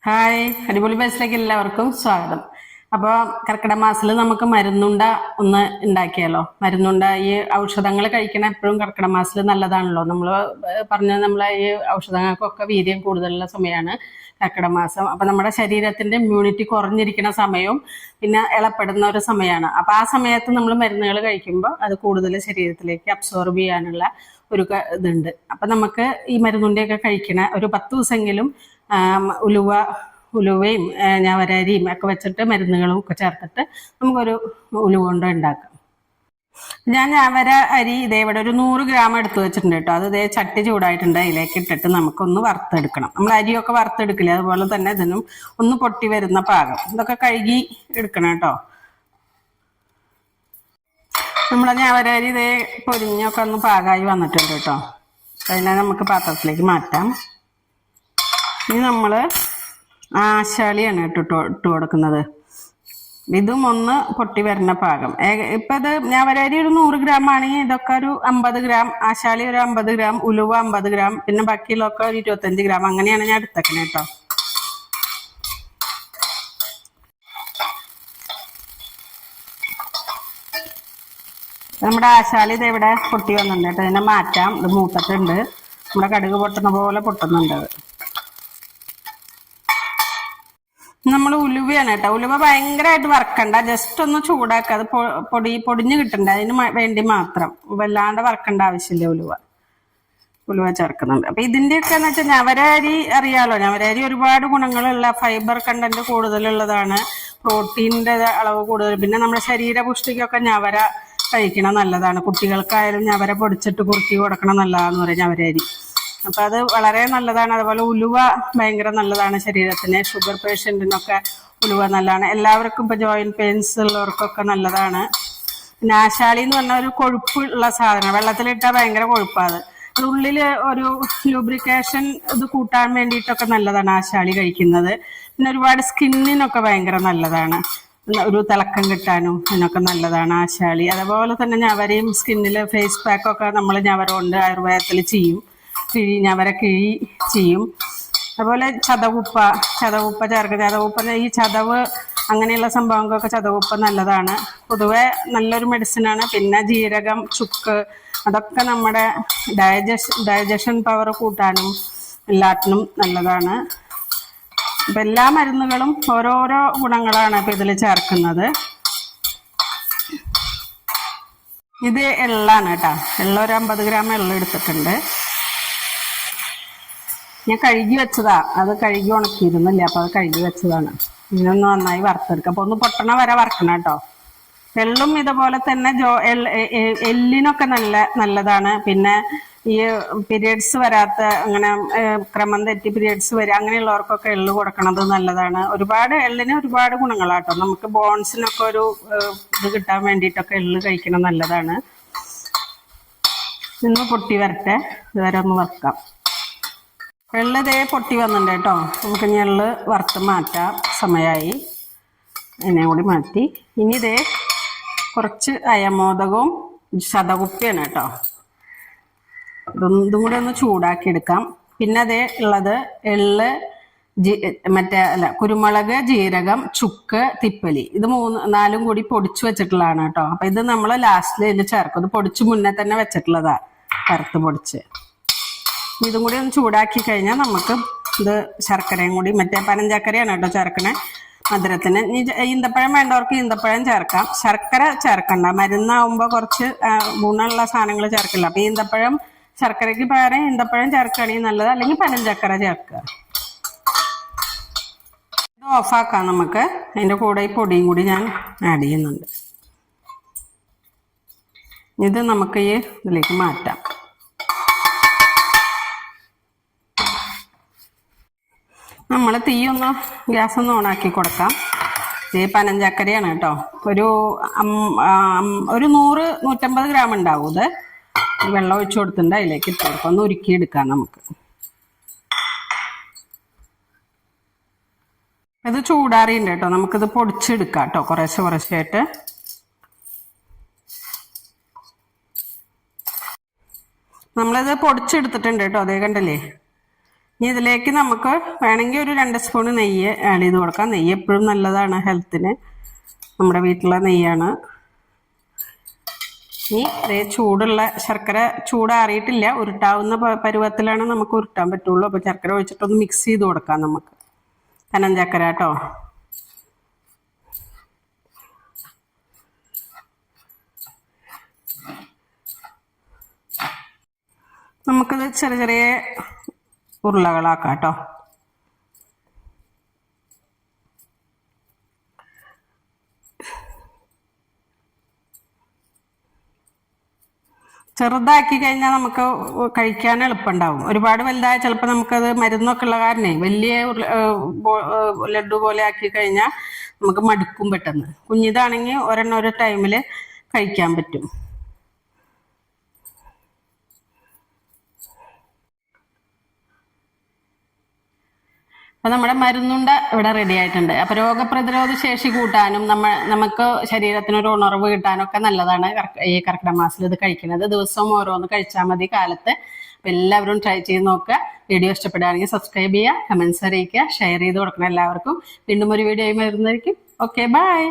Hi, അടിപൊളി ബസ്സിലേക്ക് എല്ലാവർക്കും സ്വാഗതം. അപ്പോൾ കർക്കിടക മാസത്തിൽ നമുക്ക് മരുന്നുണ്ട ഒന്ന് ഉണ്ടാക്കിയാലോ. മരുന്നുണ്ട ഈ ഔഷധങ്ങൾ കഴിക്കണ എപ്പോഴും കർക്കിടക മാസത്തിൽ നല്ലതാണല്ലോ. നമ്മളെ ഈ ഔഷധങ്ങൾക്കൊക്കെ വീര്യം കൂടുതലുള്ള സമയമാണ് കർക്കിടക മാസം. അപ്പം നമ്മുടെ ശരീരത്തിന്റെ ഇമ്മ്യൂണിറ്റി കുറഞ്ഞിരിക്കുന്ന സമയവും പിന്നെ ഇളപ്പെടുന്ന ഒരു സമയമാണ്. അപ്പം ആ സമയത്ത് നമ്മൾ മരുന്നുകൾ കഴിക്കുമ്പോൾ അത് കൂടുതൽ ശരീരത്തിലേക്ക് അബ്സോർബ് ചെയ്യാനുള്ള ഒരു ഇതുണ്ട്. അപ്പം നമുക്ക് ഈ മരുന്നുണ്ടയൊക്കെ കഴിക്കണ ഒരു 10 ദിവസമെങ്കിലും ഉലുവയും ഞവരരിയും ഒക്കെ വെച്ചിട്ട് മരുന്നുകളും ഒക്കെ ചേർത്തിട്ട് നമുക്കൊരു ഉലുവ ഉണ്ടാക്കാം. ഞാൻ ഞവര അരി ഇതേ ഇവിടെ ഒരു 100 ഗ്രാം എടുത്തു വെച്ചിട്ടുണ്ട് കേട്ടോ. അത് ഇതേ ചട്ടി ചൂടായിട്ടുണ്ട്, അതിലേക്ക് ഇട്ടിട്ട് നമുക്കൊന്ന് വറുത്തെടുക്കണം. നമ്മൾ അരിയൊക്കെ വറുത്തെടുക്കില്ല, അതുപോലെ തന്നെ ഇതിനും ഒന്ന് പൊട്ടി വരുന്ന പാകം. ഇതൊക്കെ കഴുകി എടുക്കണം കേട്ടോ. നമ്മളെ ഞവര അരി ഇതേ പൊരിഞ്ഞൊക്കെ ഒന്ന് പാകമായി വന്നിട്ടുണ്ട് കേട്ടോ. അതിനെ നമുക്ക് പാത്രത്തിലേക്ക് മാറ്റാം. ഇനി നമ്മൾ ആശാളിയാണ് ഇട്ട് കൊടുക്കുന്നത്. ഇതും ഒന്ന് പൊട്ടി വരുന്ന പാകം. ഇപ്പം ഇത് ഞവരരി ഒരു 100 ഗ്രാം ആണെങ്കിൽ ഇതൊക്കെ ഒരു 50 ഗ്രാം, ആശാളി ഒരു 50 ഗ്രാം, ഉലുവ 50 ഗ്രാം, പിന്നെ ബാക്കിയുള്ളതൊക്കെ ഒരു 25 ഗ്രാം, അങ്ങനെയാണ് ഞാൻ എടുത്തേക്കണേ കേട്ടോ. നമ്മുടെ ആശാളി ഇത് ഇവിടെ പൊട്ടി വന്നിട്ടുണ്ട് കേട്ടോ. ഇതിനെ മാറ്റാം. ഇത് മൂത്തിട്ടുണ്ട്. നമ്മുടെ കടുക് പൊട്ടുന്ന പോലെ പൊട്ടുന്നുണ്ട്. നമ്മൾ ഉലുവയാണ് കേട്ടോ. ഉലുവ ഭയങ്കരമായിട്ട് വറക്കണ്ട, ജസ്റ്റ് ഒന്ന് ചൂടാക്കുക. അത് പൊടിഞ്ഞ് കിട്ടണ്ട, അതിന് വേണ്ടി മാത്രം. വല്ലാണ്ട് വറക്കേണ്ട ആവശ്യമില്ല. ഉലുവ ചേർക്കുന്നുണ്ട്. അപ്പൊ ഇതിന്റെയൊക്കെ എന്ന് വെച്ചാൽ ഞവരരി അറിയാലോ. ഞവരരി ഒരുപാട് ഗുണങ്ങളുള്ള, ഫൈബർ കണ്ടന്റ് കൂടുതലുള്ളതാണ്, പ്രോട്ടീനിന്റെ അളവ് കൂടുതൽ. പിന്നെ നമ്മുടെ ശരീരപുഷ്ടിക്കൊക്കെ ഞവര കഴിക്കണം നല്ലതാണ്. കുട്ടികൾക്കായാലും ഞവര പൊടിച്ചിട്ട് കുറുക്കി കൊടുക്കണം നല്ലതാന്ന് പറയും ഞവരരി. അപ്പൊ അത് വളരെ നല്ലതാണ്. അതുപോലെ ഉലുവ ഭയങ്കര നല്ലതാണ് ശരീരത്തിന്. ഷുഗർ പേഷ്യന്റിനൊക്കെ ഉലുവ നല്ലതാണ്. എല്ലാവർക്കും ഇപ്പൊ ജോയിന്റ് പെയിൻസ് ഉള്ളവർക്കൊക്കെ നല്ലതാണ്. പിന്നെ ആശാളി എന്ന് പറഞ്ഞ ഒരു കൊഴുപ്പുള്ള സാധനം, വെള്ളത്തിലിട്ടാൽ ഭയങ്കര കൊഴുപ്പാണ്. ഉള്ളിൽ ഒരു ലൂബ്രിക്കേഷൻ ഇത് കൂട്ടാൻ വേണ്ടിയിട്ടൊക്കെ നല്ലതാണ് ആശാളി കഴിക്കുന്നത്. പിന്നെ ഒരുപാട് സ്കിന്നിനൊക്കെ ഭയങ്കര നല്ലതാണ്, ഒരു തിളക്കം കിട്ടാനും ഇതിനൊക്കെ നല്ലതാണ് ആശാളി. അതുപോലെ തന്നെ ഞവരയും സ്കിന്നിൽ ഫേസ് പാക്കൊക്കെ നമ്മൾ ഞവര കൊണ്ട് ആയുർവേദത്തിൽ ചെയ്യും. ഞവര കിഴി ചെയ്യും. അതുപോലെ ചതവുപ്പ ചേർക്കുക. ചതവുപ്പ ഈ ചതവ് അങ്ങനെയുള്ള സംഭവങ്ങൾക്കൊക്കെ ചതവുപ്പ നല്ലതാണ്. പൊതുവെ നല്ലൊരു മെഡിസിനാണ്. പിന്നെ ജീരകം, ചുക്ക്, അതൊക്കെ നമ്മുടെ ഡൈജഷൻ പവർ കൂട്ടാനും എല്ലാത്തിനും നല്ലതാണ്. അപ്പം എല്ലാ മരുന്നുകളും ഓരോരോ ഗുണങ്ങളാണ് ഇപ്പം ഇതിൽ ചേർക്കുന്നത്. ഇത് എള്ളാണ് കേട്ടോ. എള്ള ഒരു 50 ഗ്രാം എള്ള എടുത്തിട്ടുണ്ട്. ഞാൻ കഴുകി വെച്ചതാ, അത് കഴുകി ഉണക്കിയിരുന്നില്ല, അപ്പൊ അത് കഴുകി വെച്ചതാണ്. ഇതിനൊന്ന് നന്നായി വറുത്തെടുക്കുക. അപ്പൊ ഒന്ന് പൊട്ടണ വരെ വറക്കണം കേട്ടോ. എള്ളും ഇതുപോലെ തന്നെ എല്ലിനൊക്കെ നല്ലതാണ്. പിന്നെ ഈ പീരിയഡ്സ് വരാത്ത, അങ്ങനെ ക്രമം തെറ്റി പീരിയഡ്സ് വരിക അങ്ങനെയുള്ളവർക്കൊക്കെ എള്ള് കൊടുക്കണത് നല്ലതാണ്. എള്ളിന് ഒരുപാട് ഗുണങ്ങളാട്ടോ. നമുക്ക് ബോൺസിനൊക്കെ ഒരു ഇത് കിട്ടാൻ വേണ്ടിയിട്ടൊക്കെ എള്ള് കഴിക്കണം നല്ലതാണ്. ഇന്ന് പൊട്ടി വരട്ടെ, ഇതുവരെ ഒന്ന് വറുക്കാം. എള്ള് ഇതേ പൊട്ടി വന്നിട്ടുണ്ട് കേട്ടോ. നമുക്ക് ഇനി എള്ള് വറുത്ത് മാറ്റാം. സമയമായി. അതിനെ കൂടി മാറ്റി. ഇനി ഇതേ കുറച്ച് അയമോദകവും ശതകുപ്പിയാണ് കേട്ടോ. ഇതും കൂടി ഒന്ന് ചൂടാക്കി എടുക്കാം. പിന്നെ അതേ ഉള്ളത് എള്ള്, കുരുമുളക്, ജീരകം, ചുക്ക്, തിപ്പലി, ഇത് 4 കൂടി പൊടിച്ചു വെച്ചിട്ടുള്ളതാണ് കേട്ടോ. അപ്പൊ ഇത് നമ്മൾ ലാസ്റ്റിൽ ഇതിൽ ചേർക്കും. ഇത് പൊടിച്ച് മുന്നേ തന്നെ വെച്ചിട്ടുള്ളതാ, കറുത്ത് പൊടിച്ച്. ഇതും കൂടി ഒന്ന് ചൂടാക്കി കഴിഞ്ഞാൽ നമുക്ക് ഇത് ശർക്കരയും കൂടി, പനഞ്ചക്കരയാണ് കേട്ടോ ചേർക്കണേ മധുരത്തിന്. ഈന്തപ്പഴം വേണ്ടവർക്ക് ഈന്തപ്പഴം ചേർക്കാം. ശർക്കര ചേർക്കണ്ട, മരുന്നാവുമ്പോൾ കുറച്ച് ഗുണമുള്ള സാധനങ്ങൾ ചേർക്കില്ല. അപ്പൊ ശർക്കരയ്ക്ക് പകരം ഈന്തപ്പഴം ചേർക്കുകയാണെങ്കിൽ നല്ലത്, അല്ലെങ്കിൽ പനഞ്ചക്കര ചേർക്കുക. ഇത് ഓഫാക്കാം നമുക്ക്. അതിൻ്റെ കൂടെ ഈ പൊടിയും കൂടി ഞാൻ ആഡ് ചെയ്യുന്നുണ്ട്. ഇത് നമുക്ക് ഈ ഇതിലേക്ക് മാറ്റാം. നമ്മൾ തീയൊന്ന് ഗ്യാസൊന്ന് ഓണാക്കി കൊടുക്കാം. ഈ പനഞ്ചക്കരയാണ് കേട്ടോ. ഒരു 100-150 ഗ്രാം ഉണ്ടാവും. ഇത് വെള്ളം ഒഴിച്ചു കൊടുത്തിട്ടുണ്ട്, അതിലേക്ക് ഇട്ട് കൊടുക്കാം. ഒന്ന് ഉരുക്കിയെടുക്കാം നമുക്ക്. ഇത് ചൂടാറിയുണ്ട് കേട്ടോ. നമുക്കിത് പൊടിച്ചെടുക്കാം കേട്ടോ, കുറേശ്ശായിട്ട്. നമ്മളിത് പൊടിച്ചെടുത്തിട്ടുണ്ട് കേട്ടോ. അതേ കണ്ടല്ലേ, ഇനി ഇതിലേക്ക് നമുക്ക് വേണമെങ്കിൽ ഒരു 2 സ്പൂൺ നെയ്യ് ആഡ് ചെയ്ത് കൊടുക്കാം. നെയ്യ് എപ്പോഴും നല്ലതാണ് ഹെൽത്തിന്. നമ്മുടെ വീട്ടിലെ നെയ്യാണ്. ഇനി ഇതേ ചൂടുള്ള ശർക്കര ചൂടാറിയിട്ടില്ല, ഉരുട്ടാവുന്ന പരുവത്തിലാണ് നമുക്ക് ഉരുട്ടാൻ പറ്റുള്ളൂ. അപ്പോൾ ശർക്കര ഒഴിച്ചിട്ടൊന്ന് മിക്സ് ചെയ്ത് കൊടുക്കാം നമുക്ക്. പനഞ്ചക്കര കേട്ടോ. നമുക്കിത് ചെറിയ ചെറിയ ഉരുളകളാക്കാം കേട്ടോ. ചെറുതാക്കി കഴിഞ്ഞാൽ നമുക്ക് കഴിക്കാൻ എളുപ്പമുണ്ടാവും. ഒരുപാട് വലുതായ ചിലപ്പോൾ നമുക്കത് മരുന്നൊക്കെ ഉള്ള കാരണേ വലിയ ലഡു പോലെ ആക്കി കഴിഞ്ഞാൽ നമുക്ക് മടുക്കും പെട്ടെന്ന്. കുഞ്ഞിതാണെങ്കിൽ ഒരെണ്ണം ഒരു ടൈമിൽ കഴിക്കാൻ പറ്റും. അപ്പം നമ്മുടെ മരുന്നുണ്ട ഇവിടെ റെഡി ആയിട്ടുണ്ട്. അപ്പോൾ രോഗപ്രതിരോധ ശേഷി കൂട്ടാനും നമുക്ക് ശരീരത്തിനൊരു ഉണർവ് കിട്ടാനും ഒക്കെ നല്ലതാണ് ഈ കർക്കിടക മാസത്തിൽ ഇത് കഴിക്കുന്നത്. ദിവസവും ഓരോന്ന് കഴിച്ചാൽ മതി കാലത്ത്. അപ്പം എല്ലാവരും ട്രൈ ചെയ്ത് നോക്കുക. വീഡിയോ ഇഷ്ടപ്പെടുകയാണെങ്കിൽ സബ്സ്ക്രൈബ് ചെയ്യുക, കമൻസ് അറിയിക്കുക, ഷെയർ ചെയ്ത് കൊടുക്കണം എല്ലാവർക്കും. വീണ്ടും ഒരു വീഡിയോ വരുന്നതായിരിക്കും. Okay, by.